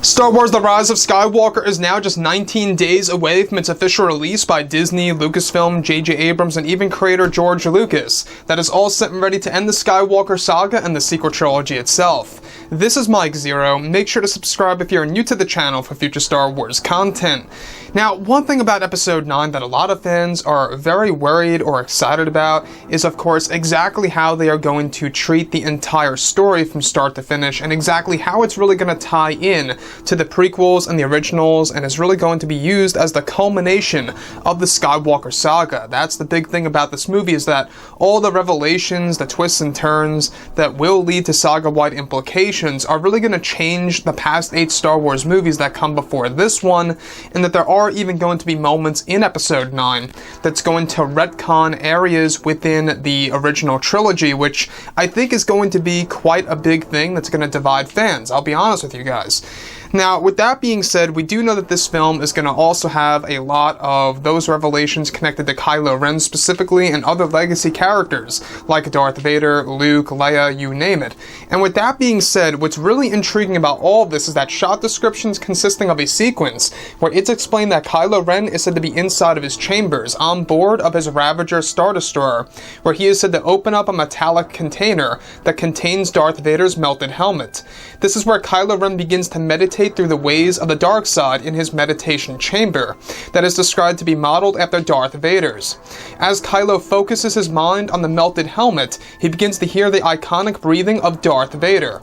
Star Wars The Rise of Skywalker is now just 19 days away from its official release by Disney, Lucasfilm, J.J. Abrams, and even creator George Lucas. That is all set and ready to end the Skywalker saga and the sequel trilogy itself. This is Mike Zero. Make sure to subscribe if you're new to the channel for future Star Wars content. Now, one thing about Episode 9 that a lot of fans are very worried or excited about is, of course, exactly how they are going to treat the entire story from start to finish, and exactly how it's really going to tie in to the prequels and the originals, and is really going to be used as the culmination of the Skywalker saga. That's the big thing about this movie, is that all the revelations, the twists and turns that will lead to saga-wide implications are really going to change the past 8 Star Wars movies that come before this one, and that there are even going to be moments in Episode 9 that's going to retcon areas within the original trilogy, which I think is going to be quite a big thing that's going to divide fans. I'll be honest with you guys. Now, with that being said, we do know that this film is going to also have a lot of those revelations connected to Kylo Ren specifically, and other legacy characters like Darth Vader, Luke, Leia, you name it. And with that being said, what's really intriguing about all of this is that shot descriptions consisting of a sequence where it's explained that Kylo Ren is said to be inside of his chambers on board of his Ravager Star Destroyer, where he is said to open up a metallic container that contains Darth Vader's melted helmet. This is where Kylo Ren begins to meditate through the ways of the dark side in his meditation chamber, that is described to be modeled after Darth Vader's. As Kylo focuses his mind on the melted helmet, he begins to hear the iconic breathing of Darth Vader.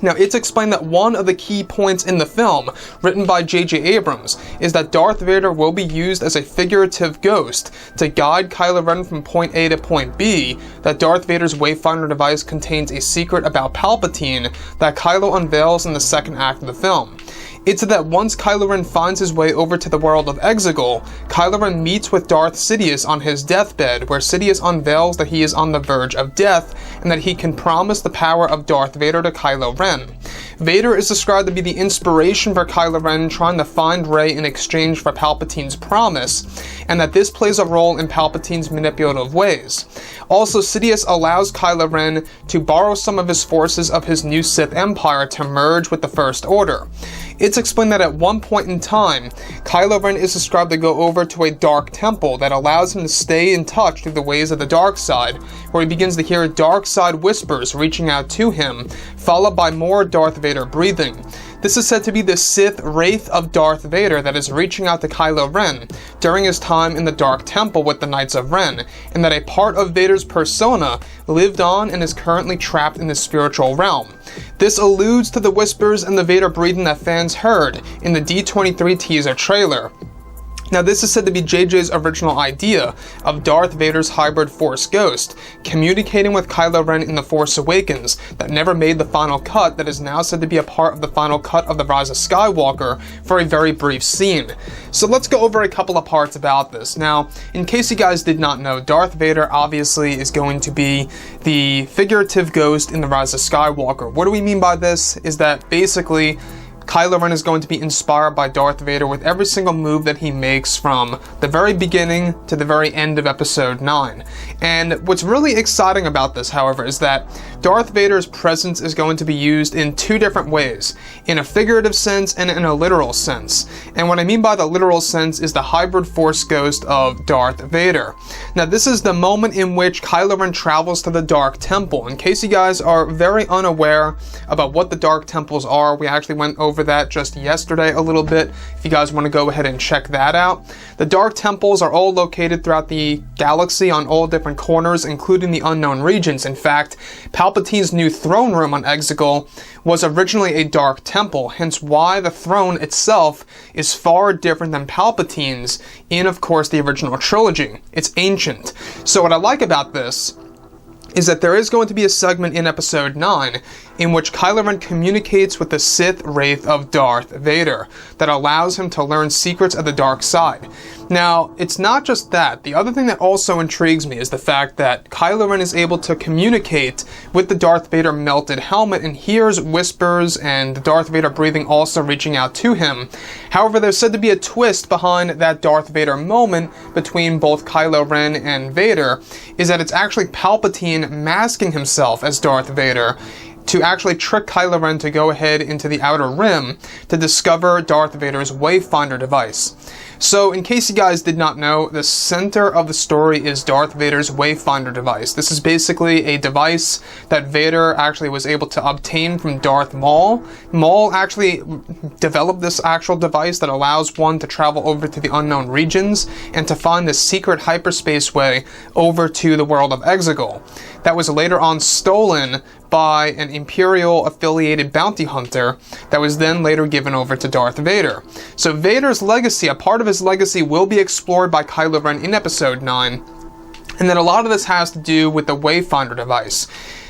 Now, it's explained that one of the key points in the film, written by J.J. Abrams, is that Darth Vader will be used as a figurative ghost to guide Kylo Ren from point A to point B, that Darth Vader's Wayfinder device contains a secret about Palpatine that Kylo unveils in the second act of the film. It's that once Kylo Ren finds his way over to the world of Exegol, Kylo Ren meets with Darth Sidious on his deathbed, where Sidious unveils that he is on the verge of death, and that he can promise the power of Darth Vader to Kylo Ren. Vader is described to be the inspiration for Kylo Ren trying to find Rey in exchange for Palpatine's promise, and that this plays a role in Palpatine's manipulative ways. Also, Sidious allows Kylo Ren to borrow some of his forces of his new Sith Empire to merge with the First Order. It's explained that at one point in time, Kylo Ren is described to go over to a dark temple that allows him to stay in touch through the ways of the dark side, where he begins to hear dark side whispers reaching out to him, followed by more Darth Vader breathing. This is said to be the Sith Wraith of Darth Vader that is reaching out to Kylo Ren during his time in the Dark Temple with the Knights of Ren, and that a part of Vader's persona lived on and is currently trapped in the spiritual realm. This alludes to the whispers and the Vader breathing that fans heard in the D23 teaser trailer. Now, this is said to be JJ's original idea of Darth Vader's hybrid Force ghost, communicating with Kylo Ren in The Force Awakens, that never made the final cut, that is now said to be a part of the final cut of The Rise of Skywalker for a very brief scene. So let's go over a couple of parts about this. Now, in case you guys did not know, Darth Vader obviously is going to be the figurative ghost in The Rise of Skywalker. What do we mean by this? Is that basically Kylo Ren is going to be inspired by Darth Vader with every single move that he makes from the very beginning to the very end of Episode 9. And what's really exciting about this, however, is that Darth Vader's presence is going to be used in 2 different ways, in a figurative sense and in a literal sense. And what I mean by the literal sense is the hybrid Force ghost of Darth Vader. Now, this is the moment in which Kylo Ren travels to the Dark Temple. In case you guys are very unaware about what the Dark Temples are, we actually went over that just yesterday a little bit, if you guys want to go ahead and check that out. The Dark Temples are all located throughout the galaxy on all different corners, including the unknown regions. In fact, Palpatine's new throne room on Exegol was originally a Dark Temple, hence why the throne itself is far different than Palpatine's in, of course, the original trilogy. It's ancient. So what I like about this is that there is going to be a segment in Episode 9 in which Kylo Ren communicates with the Sith Wraith of Darth Vader that allows him to learn secrets of the dark side. Now, it's not just that. The other thing that also intrigues me is the fact that Kylo Ren is able to communicate with the Darth Vader melted helmet and hears whispers and the Darth Vader breathing also reaching out to him. However, there's said to be a twist behind that Darth Vader moment between both Kylo Ren and Vader, is that it's actually Palpatine masking himself as Darth Vader to actually trick Kylo Ren to go ahead into the Outer Rim to discover Darth Vader's Wayfinder device. So, in case you guys did not know, the center of the story is Darth Vader's Wayfinder device. This is basically a device that Vader actually was able to obtain from Darth Maul. Maul actually developed this actual device that allows one to travel over to the unknown regions and to find the secret hyperspace way over to the world of Exegol. That was later on stolen by an Imperial-affiliated bounty hunter that was then later given over to Darth Vader. So Vader's legacy, a part of his legacy, will be explored by Kylo Ren in Episode 9, and then a lot of this has to do with the Wayfinder device.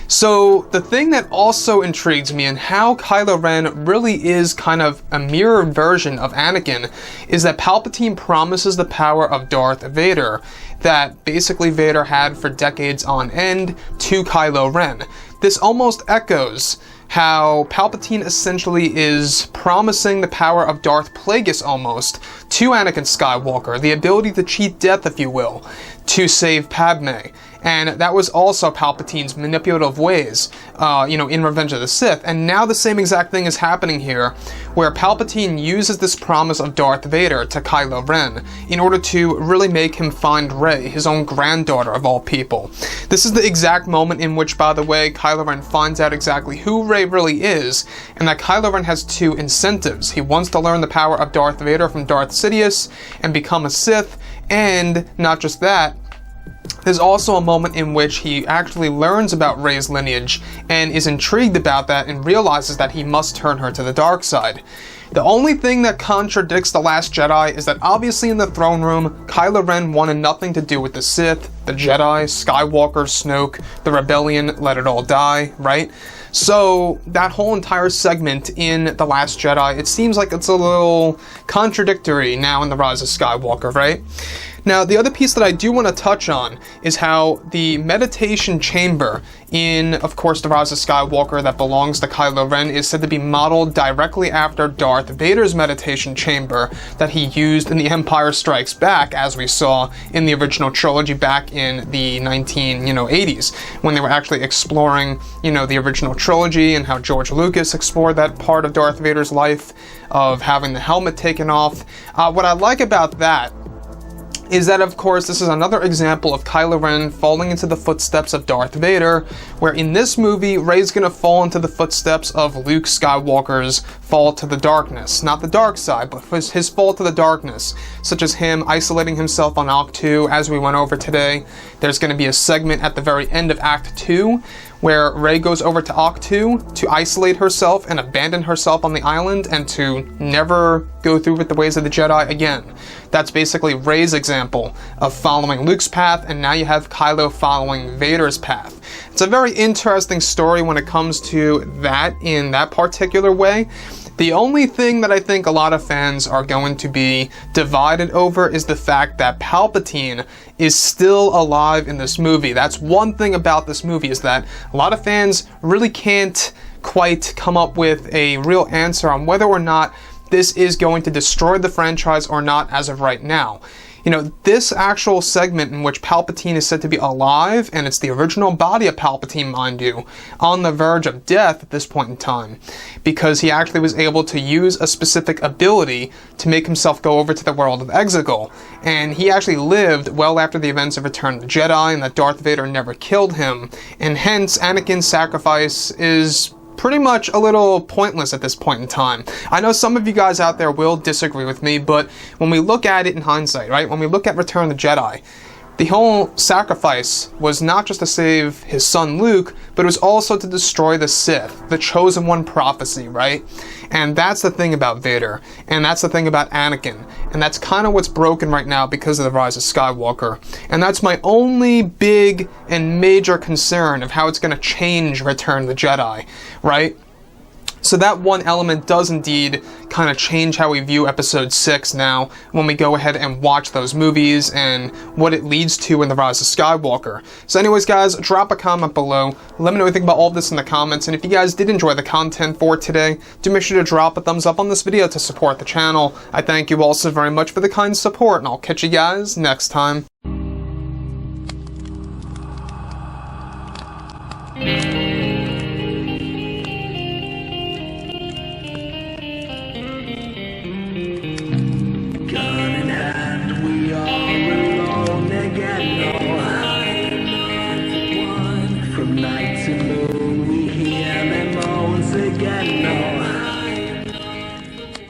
So the thing that also intrigues me and how Kylo Ren really is kind of a mirrored version of Anakin is that Palpatine promises the power of Darth Vader that basically Vader had for decades on end to Kylo Ren. This almost echoes how Palpatine essentially is promising the power of Darth Plagueis almost to Anakin Skywalker, the ability to cheat death, if you will, to save Padme. And that was also Palpatine's manipulative ways, in Revenge of the Sith. And now the same exact thing is happening here, where Palpatine uses this promise of Darth Vader to Kylo Ren in order to really make him find Rey, his own granddaughter of all people. This is the exact moment in which, by the way, Kylo Ren finds out exactly who Rey really is, and that Kylo Ren has two incentives. He wants to learn the power of Darth Vader from Darth Sidious and become a Sith, and not just that, there's also a moment in which he actually learns about Rey's lineage and is intrigued about that and realizes that he must turn her to the dark side. The only thing that contradicts The Last Jedi is that obviously in the throne room, Kylo Ren wanted nothing to do with the Sith, the Jedi, Skywalker, Snoke, the Rebellion, let it all die, right? So that whole entire segment in The Last Jedi, it seems like it's a little contradictory now in The Rise of Skywalker, right? Now, the other piece that I do want to touch on is how the meditation chamber in, of course, The Rise of Skywalker that belongs to Kylo Ren is said to be modeled directly after Darth Vader's meditation chamber that he used in The Empire Strikes Back, as we saw in the original trilogy back in the 1980s, when they were actually exploring, the original trilogy and how George Lucas explored that part of Darth Vader's life of having the helmet taken off. What I like about that is that, of course, this is another example of Kylo Ren falling into the footsteps of Darth Vader, where in this movie, Rey's gonna fall into the footsteps of Luke Skywalker's fall to the darkness. Not the dark side, but his fall to the darkness, such as him isolating himself on Act 2, as we went over today. There's gonna be a segment at the very end of Act 2, where Rey goes over to Act 2 to isolate herself and abandon herself on the island and to never go through with the ways of the Jedi again. That's basically Rey's example of following Luke's path, and now you have Kylo following Vader's path. It's a very interesting story when it comes to that in that particular way. The only thing that I think a lot of fans are going to be divided over is the fact that Palpatine is still alive in this movie. That's one thing about this movie, is that a lot of fans really can't quite come up with a real answer on whether or not this is going to destroy the franchise or not as of right now. This actual segment in which Palpatine is said to be alive, and it's the original body of Palpatine, mind you, on the verge of death at this point in time, because he actually was able to use a specific ability to make himself go over to the world of Exegol, and he actually lived well after the events of Return of the Jedi, and that Darth Vader never killed him, and hence Anakin's sacrifice is pretty much a little pointless at this point in time. I know some of you guys out there will disagree with me, but when we look at it in hindsight, right, when we look at Return of the Jedi, the whole sacrifice was not just to save his son Luke, but it was also to destroy the Sith, the Chosen One prophecy, right? And that's the thing about Vader, and that's the thing about Anakin, and that's kind of what's broken right now because of The Rise of Skywalker. And that's my only big and major concern of how it's going to change Return of the Jedi, right? So that one element does indeed kind of change how we view Episode 6 now when we go ahead and watch those movies and what it leads to in The Rise of Skywalker. So anyways, guys, drop a comment below. Let me know what you think about all of this in the comments. And if you guys did enjoy the content for today, do make sure to drop a thumbs up on this video to support the channel. I thank you all so very much for the kind support, and I'll catch you guys next time. Night to moon, we hear them once again.